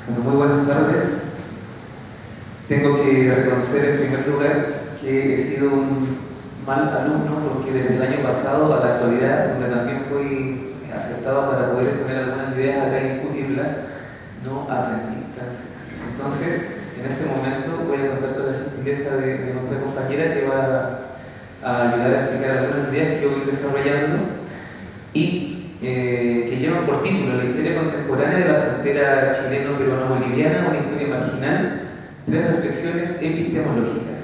Bueno, muy buenas tardes. Tengo que reconocer en primer lugar que he sido un mal alumno porque desde el año pasado a la actualidad, donde también fui aceptado para poder exponer algunas ideas acá y discutirlas, no aprendí francés. Entonces, en este momento voy a contar con la gentileza de nuestra compañera que va a ayudar a explicar algunas ideas que voy desarrollando y que llevan por título La historia contemporánea de la frontera chileno-peruano-boliviana, una historia marginal, tres reflexiones epistemológicas.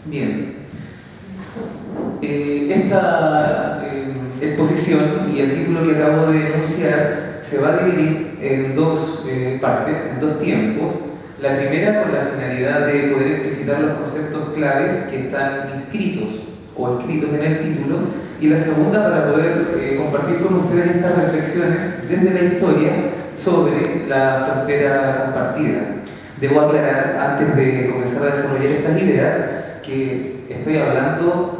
Bien, esta exposición y el título que acabo de enunciar se va a dividir en dos partes, en dos tiempos. La primera con la finalidad de poder explicitar los conceptos claves que están inscritos o escritos en el título, y la segunda para poder compartir con ustedes estas reflexiones desde la historia sobre la frontera compartida. Debo aclarar, antes de comenzar a desarrollar estas ideas, que estoy hablando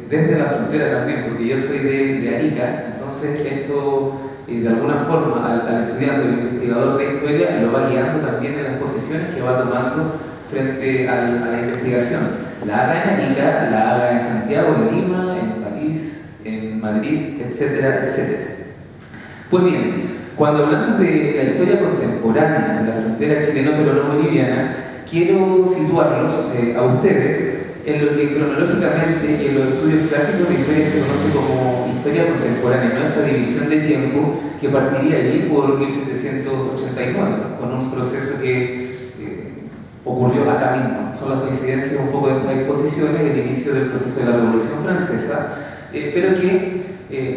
desde la frontera también, porque yo soy de Arica, entonces esto de alguna forma al estudiante, al investigador de historia, lo va guiando también en las posiciones que va tomando frente a la investigación. La haga en Arica, la haga en Santiago, en Lima, en París, en Madrid, etcétera, etcétera. Pues bien, cuando hablamos de la historia contemporánea de la frontera chileno-peruano-boliviana, quiero situarlos a ustedes en lo que cronológicamente y en los estudios clásicos de historia se conoce como historia contemporánea, ¿no? Esta división de tiempo que partiría allí por 1789, con un proceso que ocurrió acá mismo. Son las coincidencias un poco de estas exposiciones, el inicio del proceso de la Revolución Francesa, pero que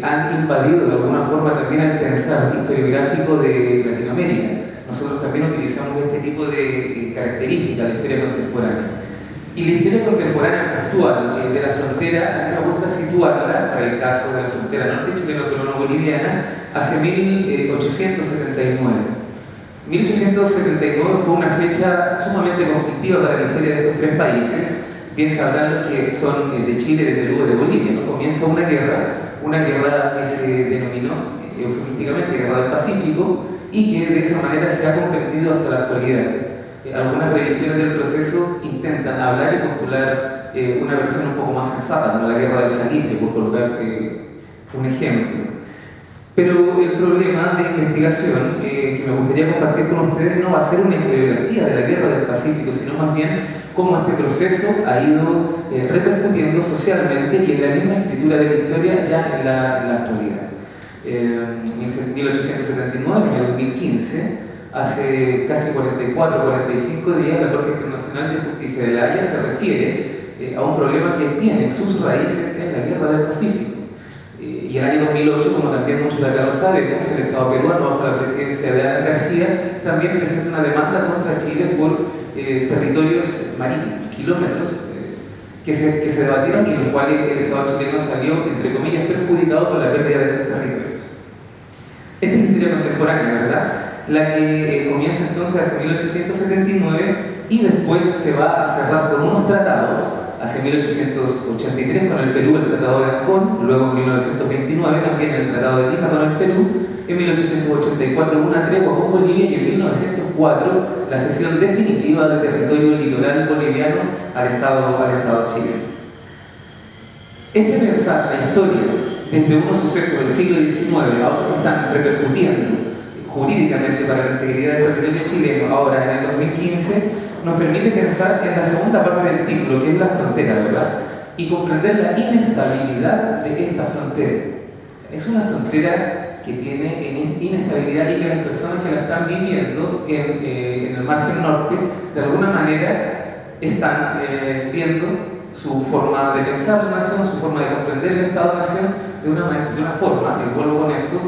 han invadido de alguna forma también el pensar historiográfico de Latinoamérica. Nosotros también utilizamos este tipo de características de la historia contemporánea. Y la historia contemporánea actual de la frontera, me gusta situarla, para el caso de la frontera norte chileno-peruano-boliviana, hacia 1879. 1879 fue una fecha sumamente conflictiva para la historia de estos tres países. Bien sabrán los que son de Chile, de Perú, de Bolivia, ¿no? Comienza una guerra que se denominó eufemísticamente Guerra del Pacífico y que de esa manera se ha comprendido hasta la actualidad. Algunas revisiones del proceso intentan hablar y postular una versión un poco más sensata, como la Guerra del Salitre, por colocar un ejemplo. Pero el problema de investigación que me gustaría compartir con ustedes no va a ser una historiografía de la Guerra del Pacífico, sino más bien cómo este proceso ha ido repercutiendo socialmente y en la misma escritura de la historia ya en la actualidad. En 1879, en el 2015, hace casi 45 días, la Corte Internacional de Justicia de La Haya se refiere a un problema que tiene sus raíces en la Guerra del Pacífico. Y en el año 2008, como también muchos de acá lo sabemos, el Estado peruano, bajo la presidencia de Ana García, también presenta una demanda contra Chile por territorios marítimos, kilómetros, que se debatieron y en los cuales el Estado chileno salió, entre comillas, perjudicado por la pérdida de estos territorios. Esta es la historia contemporánea, ¿verdad? La que comienza entonces hacia 1879 y después se va a cerrar con unos tratados hacia 1883 con el Perú, el Tratado de Ancón, luego en 1929 también el Tratado de Lima con el Perú, en 1884 una tregua con Bolivia y en 1904 la cesión definitiva del territorio litoral boliviano al Estado chileno. Este pensar la historia desde unos sucesos del siglo XIX a otros que están repercutiendo jurídicamente para la integridad del territorio chileno ahora en el 2015 nos permite pensar en la segunda parte del título, que es la frontera, ¿verdad? Y comprender la inestabilidad de esta frontera. Es una frontera que tiene inestabilidad y que las personas que la están viviendo en el margen norte, de alguna manera, están viendo su forma de pensar la nación, su forma de comprender el Estado-nación de una forma, y vuelvo con esto,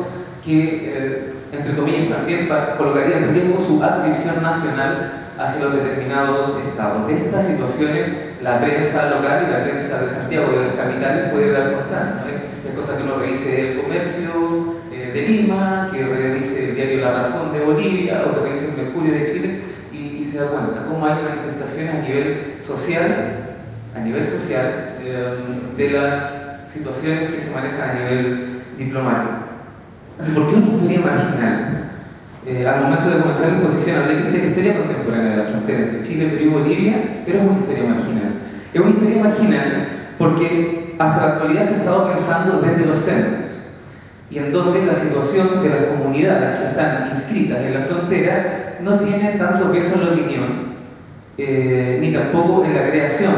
que entre comillas también colocaría en riesgo su adscripción nacional hacia los determinados estados. De estas situaciones, la prensa local y la prensa de Santiago, de las capitales, puede dar constancia, ¿no? Es cosa que uno revise el Comercio de Lima, que revise el diario La Razón de Bolivia o que revise el Mercurio de Chile y se da cuenta cómo hay manifestaciones a nivel social de las situaciones que se manejan a nivel diplomático. ¿Por qué una historia marginal? Al momento de comenzar la exposición hablé de la historia contemporánea de la frontera entre Chile, Perú y Bolivia, pero es una historia marginal. Es una historia marginal porque hasta la actualidad se ha estado pensando desde los centros y en donde la situación de las comunidades que están inscritas en la frontera no tiene tanto peso en la opinión ni tampoco en la creación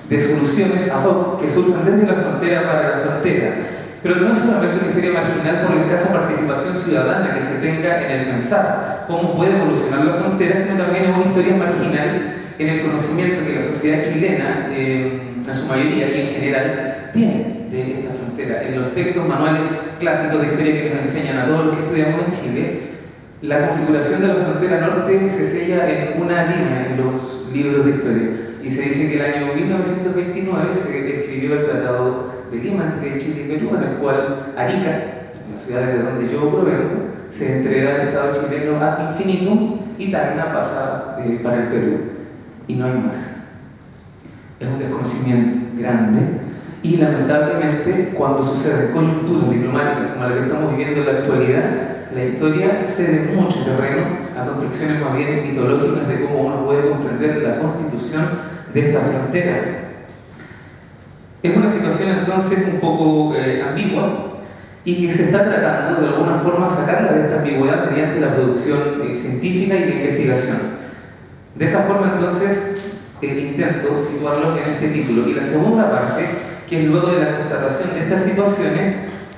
de soluciones ad hoc que surjan desde la frontera para la frontera. Pero no es solamente una historia marginal por la escasa participación ciudadana que se tenga en el pensar cómo puede evolucionar la frontera, sino también es una historia marginal en el conocimiento que la sociedad chilena, en su mayoría y en general, tiene de esta frontera. En los textos manuales clásicos de historia que nos enseñan a todos los que estudiamos en Chile, la configuración de la frontera norte se sella en una línea en los libros de historia. Y se dice que el año 1929 se escribió el Tratado de Lima entre Chile y Perú, en el cual Arica, la ciudad de donde yo provengo, se entrega al Estado chileno ad infinitum y Tacna pasa para el Perú. Y no hay más. Es un desconocimiento grande y lamentablemente cuando suceden coyunturas diplomáticas como la que estamos viviendo en la actualidad, la historia cede mucho terreno a construcciones más bien mitológicas de cómo uno puede comprender la constitución de esta frontera. Es una situación entonces un poco ambigua y que se está tratando de alguna forma sacarla de esta ambigüedad mediante la producción científica y la investigación. De esa forma entonces intento situarlo en este título. Y la segunda parte, que es luego de la constatación de estas situaciones,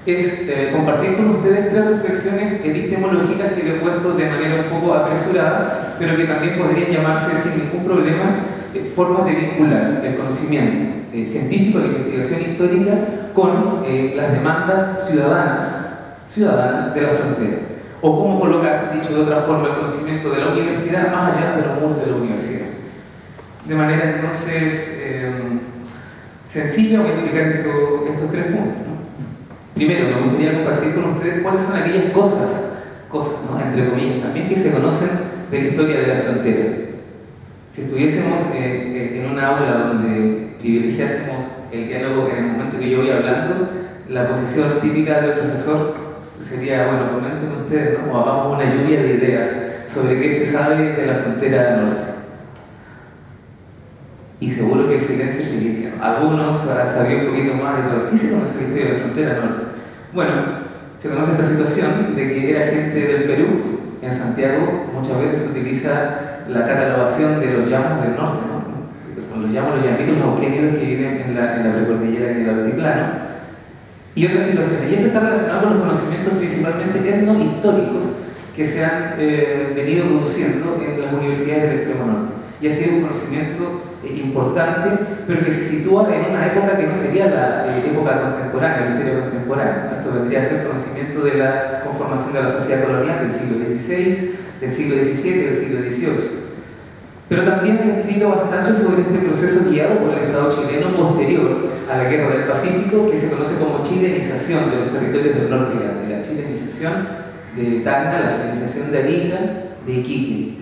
es compartir con ustedes tres reflexiones epistemológicas que le he puesto de manera un poco apresurada, pero que también podrían llamarse sin ningún problema formas de vincular el conocimiento científico, la investigación histórica, con las demandas ciudadanas de la frontera. O cómo colocar, dicho de otra forma, el conocimiento de la universidad más allá de los muros de la universidad. De manera entonces sencilla voy a explicar estos tres puntos, ¿no? Primero, me gustaría compartir con ustedes cuáles son aquellas cosas, ¿no?, entre comillas también, que se conocen de la historia de la frontera. Si estuviésemos en una aula donde privilegiásemos el diálogo en el momento que yo voy hablando, la posición típica del profesor sería, bueno, comenten ustedes, ¿no?, o hagamos una lluvia de ideas sobre qué se sabe de la frontera norte. Y seguro que el silencio seguiría. Algunos sabían un poquito más de todo. ¿Qué se conoce la historia de la frontera norte? Bueno, se conoce esta situación de que era gente del Perú. En Santiago muchas veces se utiliza la catalogación de los llanos del norte, ¿no? Son los llanos, los llamitos, los auquénidos que viven en la precordillera y en el altiplano. Y otras situaciones. Y esto está relacionado con los conocimientos principalmente etnohistóricos que se han venido produciendo en las universidades del extremo norte. Y ha sido un conocimiento importante, pero que se sitúa en una época que no sería la época contemporánea, la historia contemporánea. Esto vendría a ser conocimiento de la conformación de la sociedad colonial del siglo XVI, del siglo XVII y del siglo XVIII. Pero también se ha escrito bastante sobre este proceso guiado por el Estado chileno posterior a la Guerra del Pacífico, que se conoce como chilenización de los territorios del norte de la chilenización de Tacna, la chilenización de Arica, de Iquique.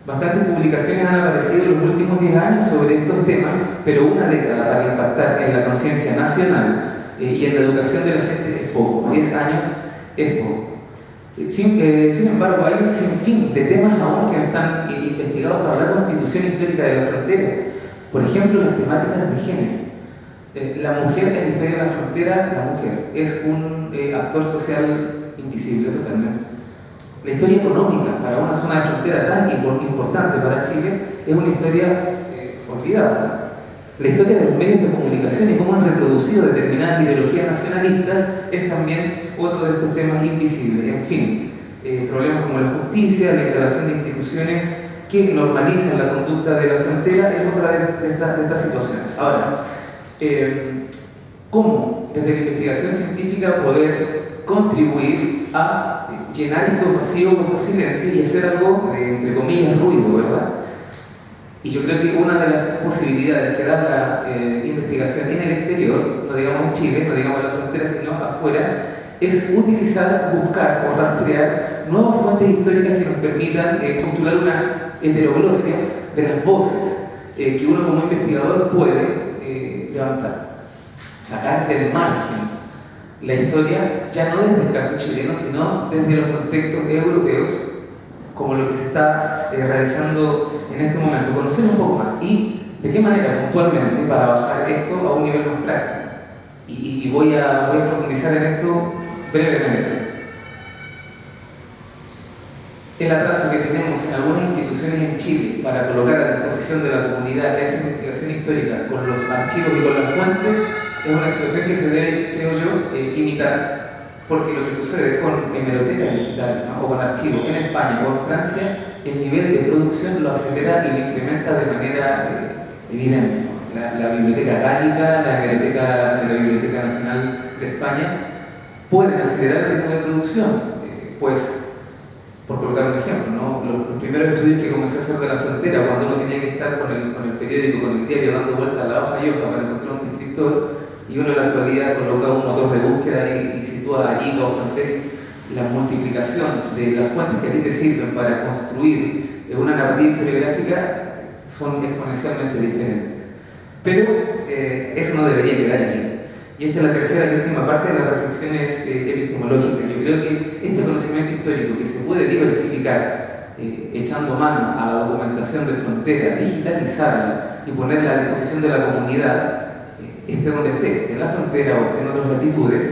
Bastantes publicaciones han aparecido en los últimos 10 años sobre estos temas, pero una década para impactar en la conciencia nacional y en la educación de la gente es poco. 10 años es poco. Sin embargo, hay un sinfín de temas aún que están investigados para la constitución histórica de la frontera. Por ejemplo, las temáticas de género. La mujer en la historia de la frontera, la mujer es un actor social invisible totalmente. La historia económica para una zona de frontera tan importante para Chile es una historia olvidada. La historia de los medios de comunicación y cómo han reproducido determinadas ideologías nacionalistas es también otro de estos temas invisibles. En fin, problemas como la justicia, la instalación de instituciones que normalizan la conducta de la frontera es otra de estas situaciones. Ahora, ¿cómo desde la investigación científica poder contribuir a llenar estos vacíos, estos silencios y hacer algo, entre comillas, ruido, ¿verdad? Y yo creo que una de las posibilidades que da la investigación en el exterior, no digamos en Chile, no digamos en la frontera, sino afuera, es utilizar, buscar o rastrear nuevas fuentes históricas que nos permitan postular una heteroglosia de las voces que uno como investigador puede levantar. Sacar del margen la historia, ya no desde el caso chileno, sino desde los contextos europeos, como lo que se está realizando en este momento. Conocer un poco más y de qué manera puntualmente para bajar esto a un nivel más práctico. Y voy a profundizar en esto brevemente. El atraso que tenemos en algunas instituciones en Chile para colocar a disposición de la comunidad que hace investigación histórica con los archivos y con las fuentes es una situación que se debe, creo yo, imitar, porque lo que sucede con hemeroteca digital, ¿no?, o con archivos en España o en Francia, el nivel de producción lo acelera y lo incrementa de manera evidente, ¿no? La Biblioteca Gálica, la hemeroteca de la Biblioteca Nacional de España pueden acelerar el ritmo de producción, pues, por colocar un ejemplo, ¿no? Los primeros estudios que comencé a hacer de la frontera, cuando uno tenía que estar con el periódico, con el diario, dando vueltas a la hoja y hoja para encontrar un descriptor, y uno en la actualidad coloca un motor de búsqueda y sitúa allí o frontera, la multiplicación de las fuentes que a ti te sirven para construir una narrativa historiográfica son exponencialmente diferentes. Pero eso no debería quedar allí. Y esta es la tercera y última parte de las reflexiones epistemológicas. Yo creo que este conocimiento histórico que se puede diversificar echando mano a la documentación de frontera, digitalizarla y ponerla a disposición de la comunidad, esté donde esté, en la frontera o esté en otras latitudes,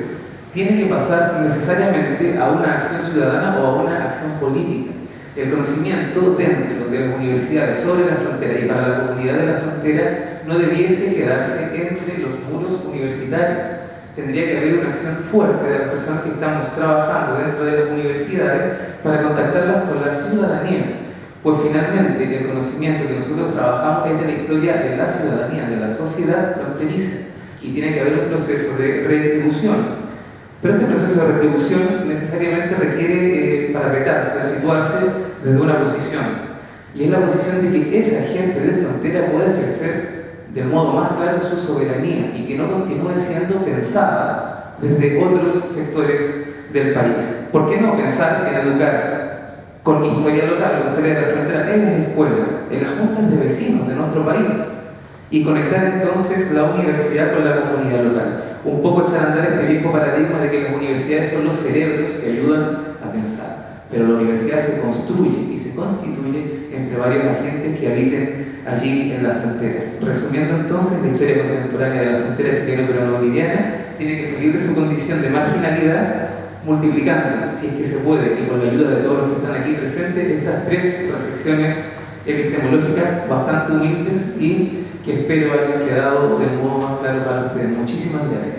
tiene que pasar necesariamente a una acción ciudadana o a una acción política. El conocimiento dentro de las universidades sobre la frontera y para la comunidad de la frontera no debiese quedarse entre los muros universitarios. Tendría que haber una acción fuerte de las personas que estamos trabajando dentro de las universidades para contactarlas con la ciudadanía. Pues finalmente el conocimiento que nosotros trabajamos es de la historia de la ciudadanía, de la sociedad fronteriza, y tiene que haber un proceso de redistribución. Pero este proceso de retribución necesariamente requiere parapetarse o situarse desde una posición. Y es la posición de que esa gente de frontera pueda ejercer del modo más claro su soberanía y que no continúe siendo pensada desde otros sectores del país. ¿Por qué no pensar en educar con historia local o historia de la frontera en las escuelas, en las juntas de vecinos de nuestro país? Y conectar entonces la universidad con la comunidad local. Un poco echar a andar este viejo paradigma de que las universidades son los cerebros que ayudan a pensar. Pero la universidad se construye y se constituye entre varios agentes que habiten allí en la frontera. Resumiendo entonces, la historia contemporánea de la frontera chileno-peruano-boliviana tiene que salir de su condición de marginalidad, multiplicando, si es que se puede, y con la ayuda de todos los que están aquí presentes, estas tres reflexiones epistemológicas bastante humildes y que espero hayan quedado del modo más claro para ustedes. Muchísimas gracias.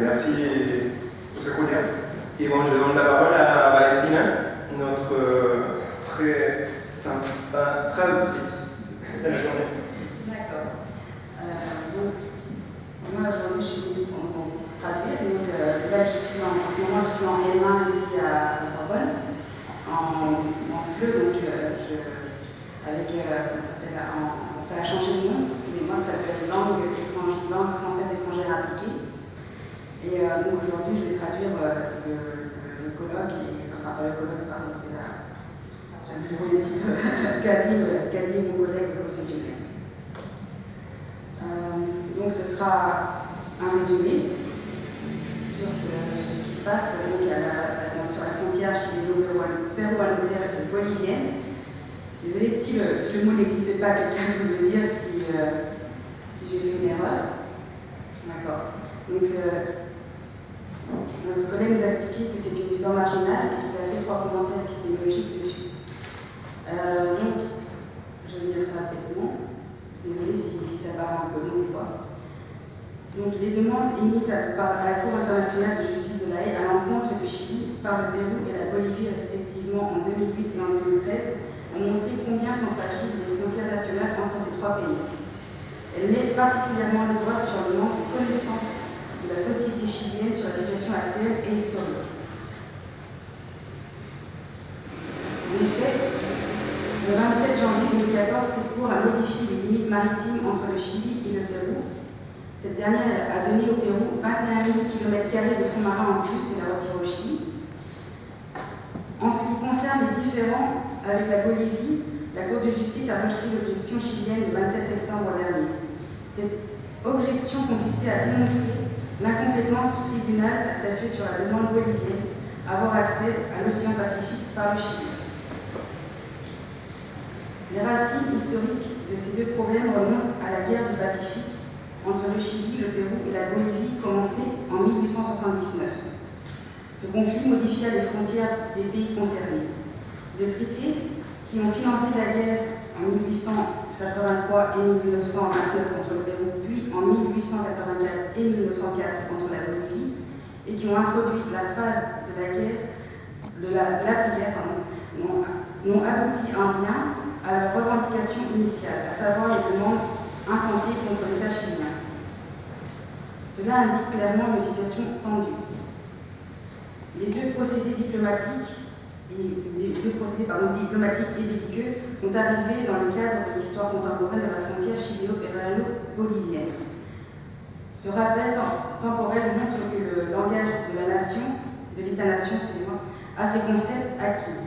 Merci, M. Julian. Et bon, je donne la parole à Valentina, notre très sympa traductrice de la journée. D'accord. Donc, moi aujourd'hui je suis venue pour traduire. Donc, là, en ce moment, je suis en M1 ici à Sorbonne, en FLE, donc avec, ça a changé de nom, excusez-moi, ça s'appelle langue française étrangère appliquée. Et donc aujourd'hui, je vais traduire le colloque, enfin pas le colloque, pardon, c'est la... J'aime trop un petit peu ce qu'a dit mon collègue José Gilles. Donc ce sera un résumé sur ce qui se passe donc sur la frontière chileno-péruano-bolivienne. Désolée si le mot n'existait pas, quelqu'un peut me dire si j'ai fait une erreur. D'accord. Donc notre collègue nous a expliqué que c'est une histoire marginale et qu'il a fait 3 commentaires épistémologiques dessus. Donc, je vais dire ça rapidement. Désolée si ça paraît un peu long ou pas. Donc, les demandes émises par la Cour internationale de justice de la Haye à l'encontre du Chili par le Pérou et la Bolivie respectivement en 2008 et en 2013 ont montré combien sont fragiles les frontières nationales entre ces 3 pays. Elles mettent particulièrement le doigt sur le manque de connaissance de la société chilienne sur la situation actuelle et historique. En effet, le 27 janvier 2013, 2014, cette Cour a modifié les limites maritimes entre le Chili et le Pérou. Cette dernière a donné au Pérou 21 000 km² de fonds marins en plus qu'elle a retiré au Chili. En ce qui concerne les différends avec la Bolivie, la Cour de justice a rejeté l'objection chilienne le 24 septembre dernier. Cette objection consistait à démontrer l'incompétence du tribunal à statuer sur la demande bolivienne avoir accès à l'océan Pacifique par le Chili. Les racines historiques de ces deux problèmes remontent à la guerre du Pacifique entre le Chili, le Pérou et la Bolivie, commencée en 1879. Ce conflit modifia les frontières des pays concernés. De traités qui ont financé la guerre en 1883 et 1929 contre le Pérou, puis en 1884 et 1904 contre la Bolivie, et qui ont introduit la phase de la guerre, n'ont abouti en rien à leur revendication initiale, à savoir les demandes intentées contre l'État chilien. Cela indique clairement une situation tendue. Les deux procédés diplomatiques et belliqueux sont arrivés dans le cadre de l'histoire contemporaine de la frontière chilio-péruano-bolivienne. Ce rappel temporel montre que le langage de la nation, de l'État-nation, a ses concepts acquis,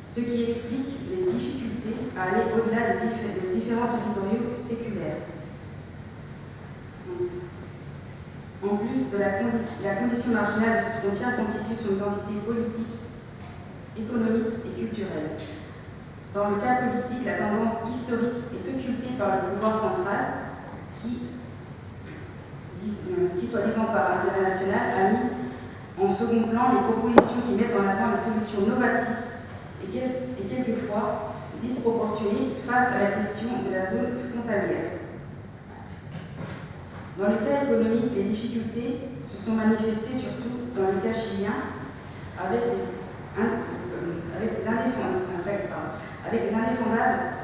ce qui explique les difficultés à aller au-delà des différents territoriaux séculaires. En plus de la condition marginale de cette frontière constitue son identité politique, économique et culturelle. Dans le cas politique, la tendance historique est occultée par le pouvoir central qui soi-disant par intérêt national, a mis en second plan les propositions qui mettent en avant les solutions novatrices et quelquefois disproportionnées face à la question de la zone frontalière. Dans le cas économique, les difficultés se sont manifestées surtout dans le cas chilien avec des indéfendables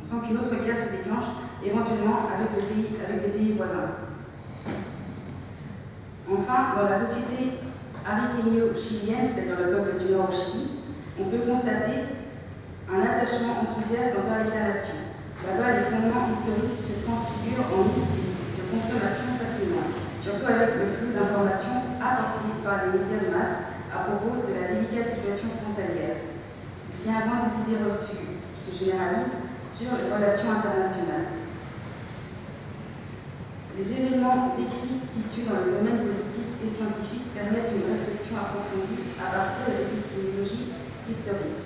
sans qu'une autre guerre se déclenche, éventuellement avec les pays voisins. Enfin, dans la société ariqueño-chilienne, c'est-à-dire le peuple du Nord au Chili, on peut constater un attachement enthousiaste envers l'État-nation. Là-bas, les fondements historiques se transfigurent en mythes de consommation facilement, surtout avec le flux d'informations apportées par les médias de masse à propos de la délicate situation frontalière. Il s'y invente des idées reçues qui se généralisent sur les relations internationales. Les événements décrits situés dans le domaine politique et scientifique permettent une réflexion approfondie à partir de l'épistémologie historique.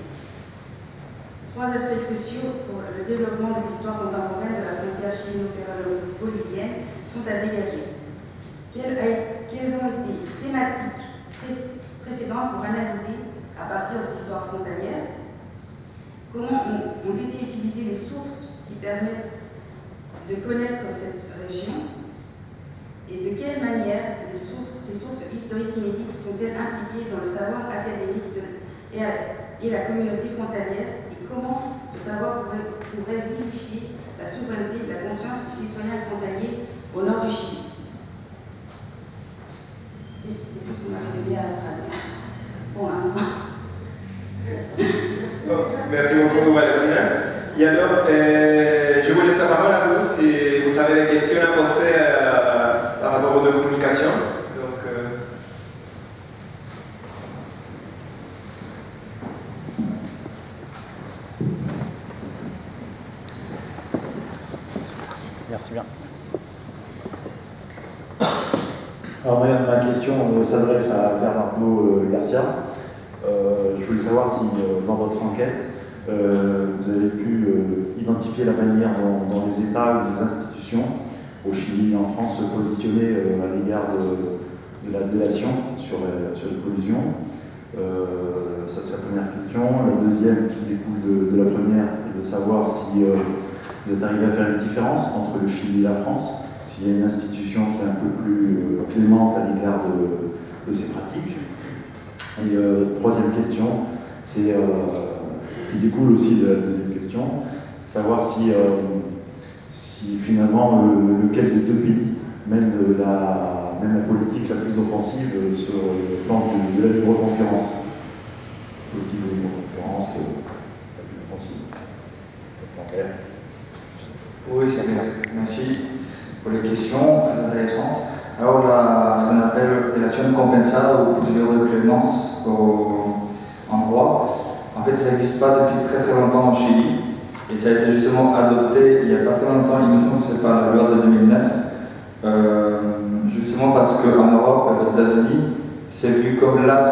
Trois aspects cruciaux pour le développement de l'histoire contemporaine de la frontière chileno-péruano-bolivienne sont à dégager. Quelles ont été les thématiques précédentes pour analyser à partir de l'histoire frontalière? Comment ont été utilisées les sources qui permettent de connaître cette région? Et de quelle manière ces sources historiques inédites sont-elles impliquées dans le savoir académique et la communauté frontalière? Et comment ce savoir pourrait vivifier la souveraineté et la conscience du citoyen frontalier au nord du Chili? Et tout ce qu'on m'a révélé à travers pour l'instant. Merci beaucoup, Valentina. Et alors, je vous laisse la parole à vous si vous avez des questions à poser par rapport aux deux communications. Donc, Merci bien. Alors, ma question s'adresse à Bernardo Garcia. Je voulais savoir si, dans votre enquête, vous avez pu identifier la manière dont les États ou les institutions, au Chili et en France, se positionnaient à l'égard de la délation sur les collusions. Ça, c'est la première question. La deuxième, qui découle de la première, est de savoir si vous êtes arrivé à faire une différence entre le Chili et la France, s'il y a une institution qui est un peu plus clémente à l'égard de ces pratiques. Et troisième question, c'est qui découle aussi de la deuxième question, savoir si finalement lequel des deux pays mène la politique la plus offensive sur le plan de la libre concurrence. Politique de libre concurrence. Oui, c'est vrai. Merci pour les questions très intéressantes. Alors, ce qu'on appelle délation compensada ou procédure de clémence en droit, en fait, ça n'existe pas depuis très très longtemps au Chili. Et ça a été justement adopté il n'y a pas très longtemps, il me semble que c'est par la loi de 2009. Justement parce qu'en Europe, aux États-Unis, c'est vu comme là